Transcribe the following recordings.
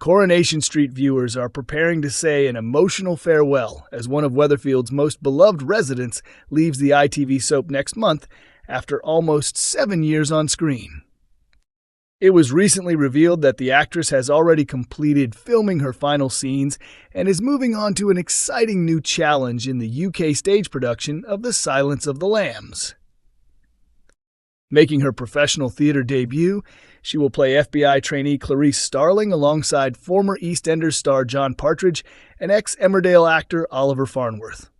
Coronation Street viewers are preparing to say an emotional farewell as one of Weatherfield's most beloved residents leaves the ITV soap next month after almost 7 years on screen. It was recently revealed that the actress has already completed filming her final scenes and is moving on to an exciting new challenge in the UK stage production of The Silence of the Lambs. Making her professional theater debut, she will play FBI trainee Clarice Starling alongside former EastEnders star John Partridge and ex-Emmerdale actor Oliver Farnworth.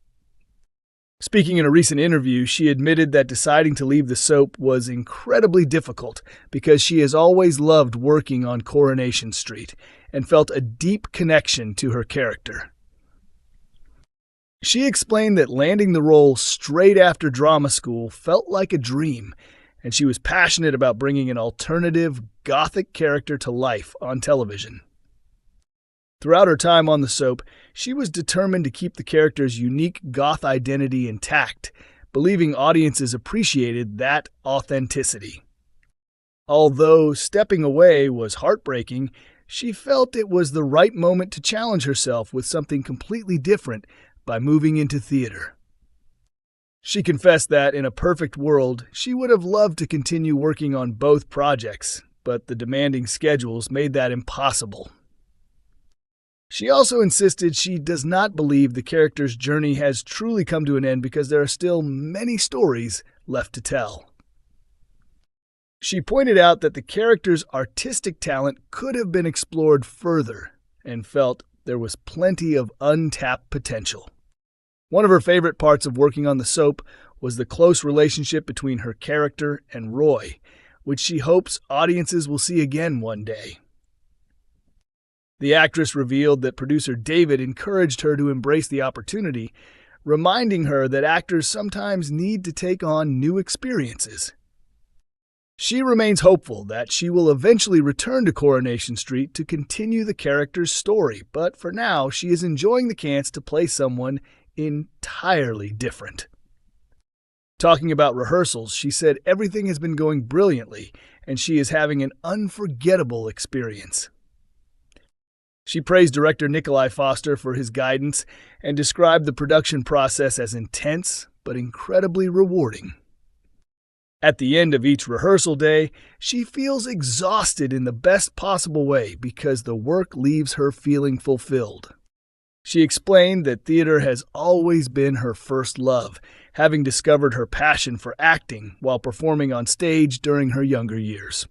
Speaking in a recent interview, she admitted that deciding to leave the soap was incredibly difficult because she has always loved working on Coronation Street and felt a deep connection to her character. She explained that landing the role straight after drama school felt like a dream, and she was passionate about bringing an alternative, gothic character to life on television. Throughout her time on the soap, she was determined to keep the character's unique goth identity intact, believing audiences appreciated that authenticity. Although stepping away was heartbreaking, she felt it was the right moment to challenge herself with something completely different by moving into theater. She confessed that, in a perfect world, she would have loved to continue working on both projects, but the demanding schedules made that impossible. She also insisted she does not believe the character's journey has truly come to an end because there are still many stories left to tell. She pointed out that the character's artistic talent could have been explored further and felt there was plenty of untapped potential. One of her favorite parts of working on the soap was the close relationship between her character and Roy, which she hopes audiences will see again one day. The actress revealed that producer David encouraged her to embrace the opportunity, reminding her that actors sometimes need to take on new experiences. She remains hopeful that she will eventually return to Coronation Street to continue the character's story, but for now she is enjoying the chance to play someone entirely different. Talking about rehearsals, she said everything has been going brilliantly and she is having an unforgettable experience. She praised director Nikolai Foster for his guidance and described the production process as intense but incredibly rewarding. At the end of each rehearsal day, she feels exhausted in the best possible way because the work leaves her feeling fulfilled. She explained that theater has always been her first love, having discovered her passion for acting while performing on stage during her younger years.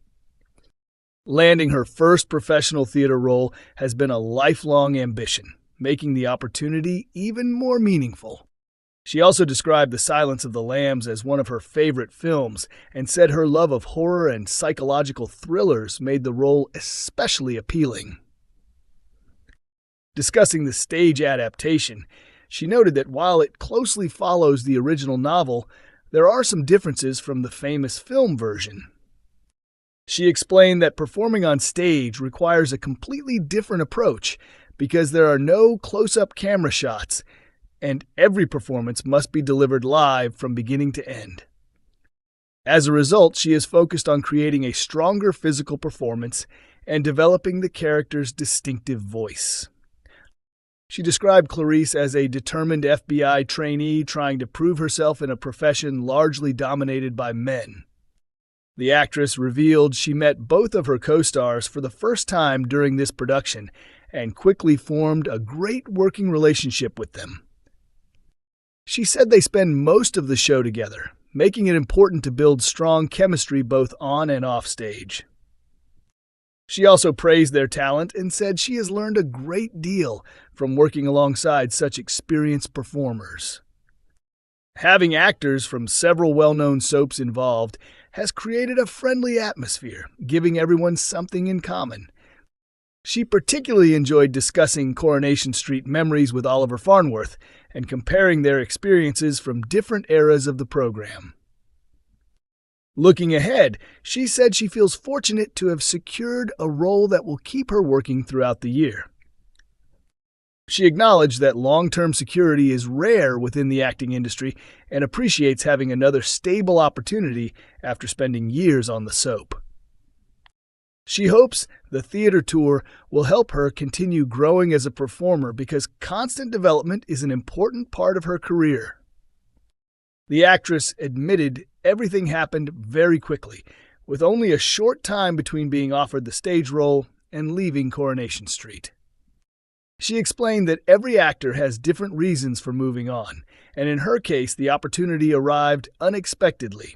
Landing her first professional theater role has been a lifelong ambition, making the opportunity even more meaningful. She also described The Silence of the Lambs as one of her favorite films and said her love of horror and psychological thrillers made the role especially appealing. Discussing the stage adaptation, she noted that while it closely follows the original novel, there are some differences from the famous film version. She explained that performing on stage requires a completely different approach because there are no close-up camera shots, and every performance must be delivered live from beginning to end. As a result, she is focused on creating a stronger physical performance and developing the character's distinctive voice. She described Clarice as a determined FBI trainee trying to prove herself in a profession largely dominated by men. The actress revealed she met both of her co-stars for the first time during this production and quickly formed a great working relationship with them. She said they spend most of the show together, making it important to build strong chemistry both on and off stage. She also praised their talent and said she has learned a great deal from working alongside such experienced performers. Having actors from several well-known soaps involved has created a friendly atmosphere, giving everyone something in common. She particularly enjoyed discussing Coronation Street memories with Oliver Farnworth and comparing their experiences from different eras of the program. Looking ahead, she said she feels fortunate to have secured a role that will keep her working throughout the year. She acknowledged that long-term security is rare within the acting industry and appreciates having another stable opportunity after spending years on the soap. She hopes the theater tour will help her continue growing as a performer because constant development is an important part of her career. The actress admitted everything happened very quickly, with only a short time between being offered the stage role and leaving Coronation Street. She explained that every actor has different reasons for moving on, and in her case, the opportunity arrived unexpectedly.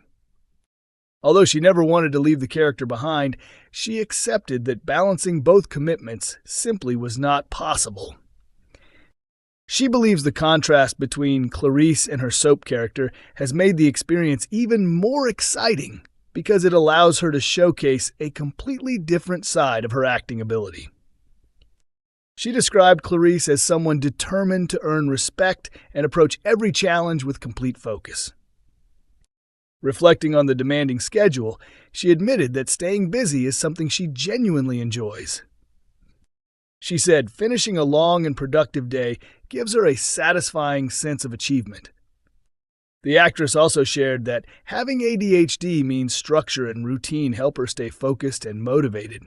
Although she never wanted to leave the character behind, she accepted that balancing both commitments simply was not possible. She believes the contrast between Clarice and her soap character has made the experience even more exciting because it allows her to showcase a completely different side of her acting ability. She described Clarice as someone determined to earn respect and approach every challenge with complete focus. Reflecting on the demanding schedule, she admitted that staying busy is something she genuinely enjoys. She said finishing a long and productive day gives her a satisfying sense of achievement. The actress also shared that having ADHD means structure and routine help her stay focused and motivated.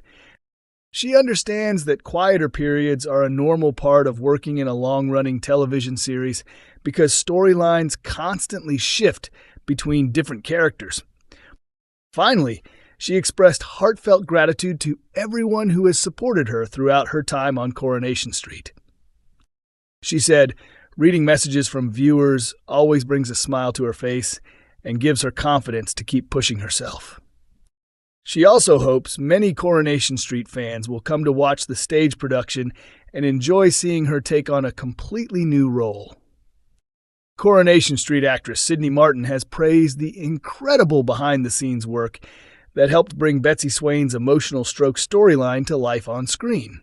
She understands that quieter periods are a normal part of working in a long-running television series because storylines constantly shift between different characters. Finally, she expressed heartfelt gratitude to everyone who has supported her throughout her time on Coronation Street. She said, reading messages from viewers always brings a smile to her face and gives her confidence to keep pushing herself. She also hopes many Coronation Street fans will come to watch the stage production and enjoy seeing her take on a completely new role. Coronation Street actress Sydney Martin has praised the incredible behind-the-scenes work that helped bring Betsy Swain's emotional stroke storyline to life on screen.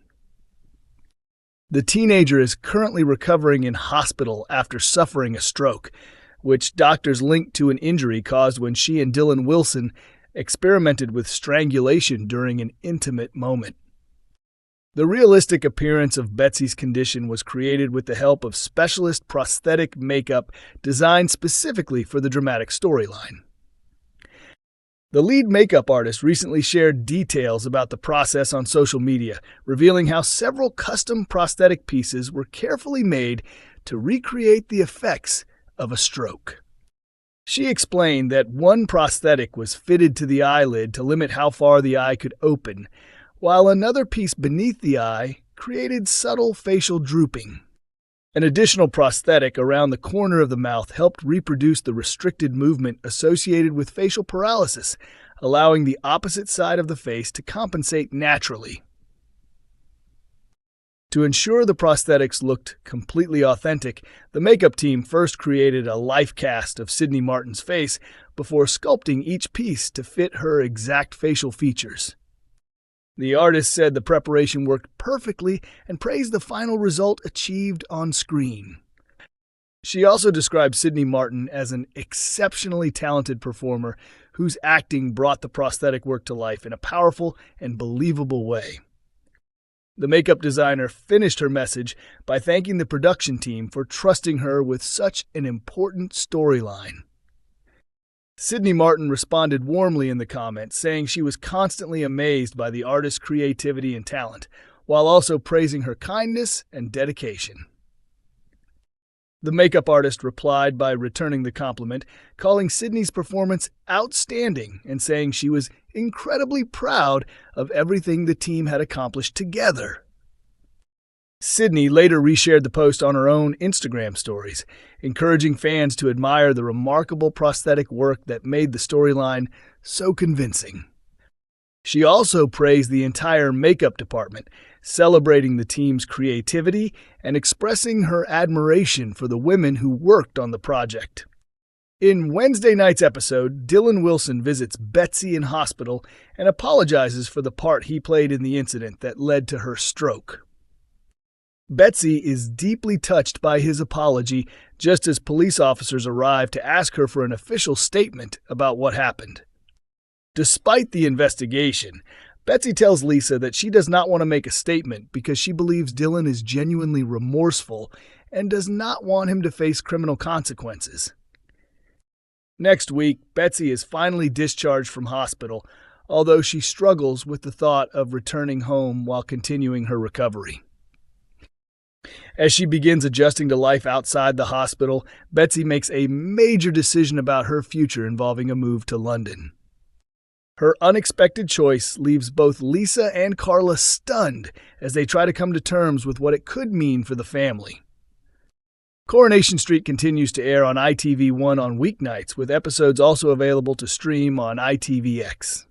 The teenager is currently recovering in hospital after suffering a stroke, which doctors linked to an injury caused when she and Dylan Wilson experimented with strangulation during an intimate moment. The realistic appearance of Betsy's condition was created with the help of specialist prosthetic makeup designed specifically for the dramatic storyline. The lead makeup artist recently shared details about the process on social media, revealing how several custom prosthetic pieces were carefully made to recreate the effects of a stroke. She explained that one prosthetic was fitted to the eyelid to limit how far the eye could open, while another piece beneath the eye created subtle facial drooping. An additional prosthetic around the corner of the mouth helped reproduce the restricted movement associated with facial paralysis, allowing the opposite side of the face to compensate naturally. To ensure the prosthetics looked completely authentic, the makeup team first created a life cast of Sydney Martin's face before sculpting each piece to fit her exact facial features. The artist said the preparation worked perfectly and praised the final result achieved on screen. She also described Sydney Martin as an exceptionally talented performer whose acting brought the prosthetic work to life in a powerful and believable way. The makeup designer finished her message by thanking the production team for trusting her with such an important storyline. Sydney Martin responded warmly in the comments, saying she was constantly amazed by the artist's creativity and talent, while also praising her kindness and dedication. The makeup artist replied by returning the compliment, calling Sydney's performance outstanding and saying she was incredibly proud of everything the team had accomplished together. Sydney later reshared the post on her own Instagram stories, encouraging fans to admire the remarkable prosthetic work that made the storyline so convincing. She also praised the entire makeup department, celebrating the team's creativity and expressing her admiration for the women who worked on the project. In Wednesday night's episode, Dylan Wilson visits Betsy in hospital and apologizes for the part he played in the incident that led to her stroke. Betsy is deeply touched by his apology just as police officers arrive to ask her for an official statement about what happened. Despite the investigation, Betsy tells Lisa that she does not want to make a statement because she believes Dylan is genuinely remorseful and does not want him to face criminal consequences. Next week, Betsy is finally discharged from hospital, although she struggles with the thought of returning home while continuing her recovery. As she begins adjusting to life outside the hospital, Betsy makes a major decision about her future involving a move to London. Her unexpected choice leaves both Lisa and Carla stunned as they try to come to terms with what it could mean for the family. Coronation Street continues to air on ITV1 on weeknights, with episodes also available to stream on ITVX.